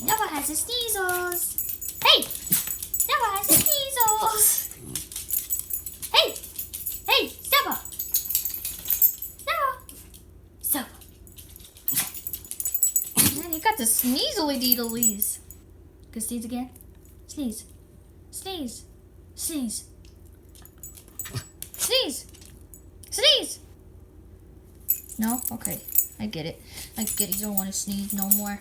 Noah has the sneezels. Hey! Noah has the sneezels. Hey! Hey! Step up! Noah! Step up. Man, you got the sneezely deedlies. Go sneeze again. Sneeze. Sneeze. Sneeze. Sneeze. Sneeze. No? Okay. I get it. You don't want to sneeze no more.